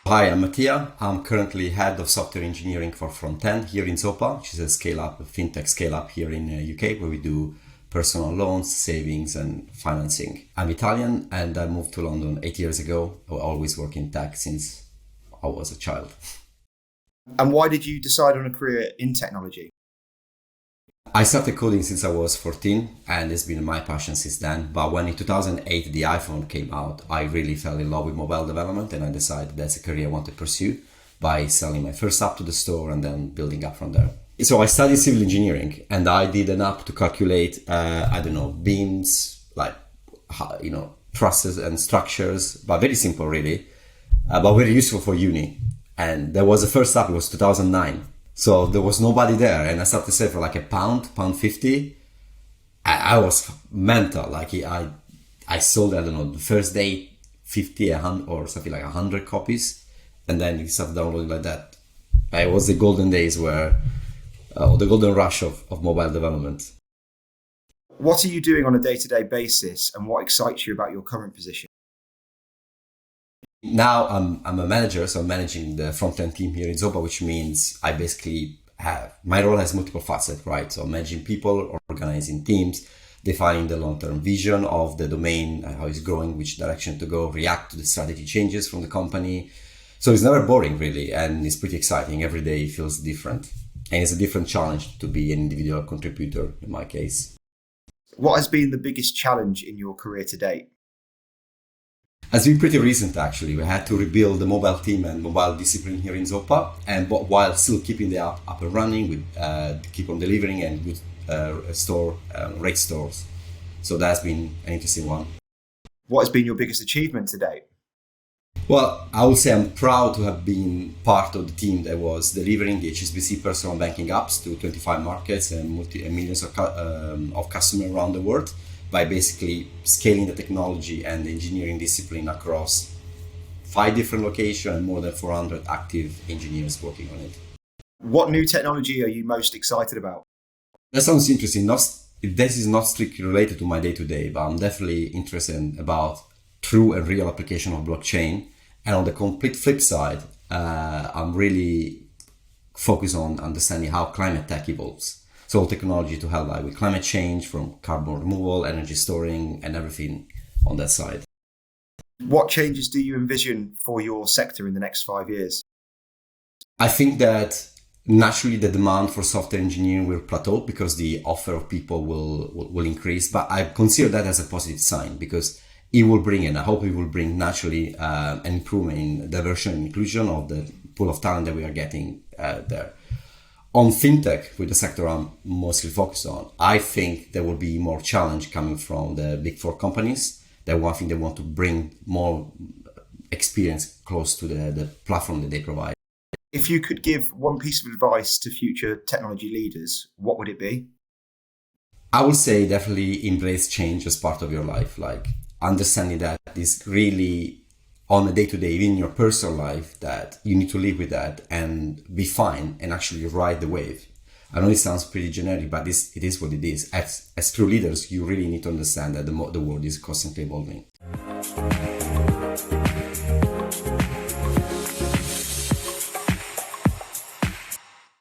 Hi, I'm Mattia. I'm currently head of software engineering for Front-End here in Zopa, which is a scale-up, a fintech scale-up here in the UK, where we do personal loans, savings, and financing. I'm Italian, and I moved to London 8 years ago. I always work in tech since I was a child. And why did you decide on a career in technology? I started coding since I was 14, and it's been my passion since then. But when in 2008 the iPhone came out, I really fell in love with mobile development, and I decided that's a career I want to pursue by selling my first app to the store and then building up from there. So I studied civil engineering, and I did an app to calculate, beams, trusses and structures, but very simple really, but very useful for uni. And there was the first app, it was 2009. So there was nobody there, and I started to sell for like pound 50. I was mental. Like I sold, I don't know, the first day 50, 100, or something like 100 copies, and then it started downloading like that. It was the golden days the golden rush of mobile development. What are you doing on a day-to-day basis, and what excites you about your current position? Now I'm a manager, so I'm managing the front-end team here in Zopa, which means I basically my role has multiple facets, right? So managing people, organizing teams, defining the long-term vision of the domain, how it's growing, which direction to go, react to the strategy changes from the company. So it's never boring really, and it's pretty exciting. Every day feels different, and it's a different challenge to be an individual contributor in my case. What has been the biggest challenge in your career to date? It's been pretty recent actually. We had to rebuild the mobile team and mobile discipline here in Zopa, and but while still keeping the app up and running, we keep on delivering and good rate stores. So that's been an interesting one. What has been your biggest achievement to date? Well, I would say I'm proud to have been part of the team that was delivering the HSBC personal banking apps to 25 markets and millions of customers around the world, by basically scaling the technology and the engineering discipline across 5 different locations and more than 400 active engineers working on it. What new technology are you most excited about? That sounds interesting. This is not strictly related to my day-to-day, but I'm definitely interested about true and real application of blockchain. And on the complete flip side, I'm really focused on understanding how climate tech evolves. So technology to help with climate change, from carbon removal, energy storing, and everything on that side. What changes do you envision for your sector in the next 5 years? I think that naturally the demand for software engineering will plateau because the offer of people will increase. But I consider that as a positive sign, because it will bring, and I hope it will bring naturally an improvement in diversity and inclusion of the pool of talent that we are getting there. On fintech, with the sector I'm mostly focused on, I think there will be more challenge coming from the big 4 companies. That one thing they want to bring more experience close to the platform that they provide. If you could give one piece of advice to future technology leaders, what would it be? I would say definitely embrace change as part of your life, like understanding that is really on a day-to-day in your personal life, that you need to live with that and be fine and actually ride the wave. I know it sounds pretty generic, but it is what it is. As true leaders, you really need to understand that the world is constantly evolving.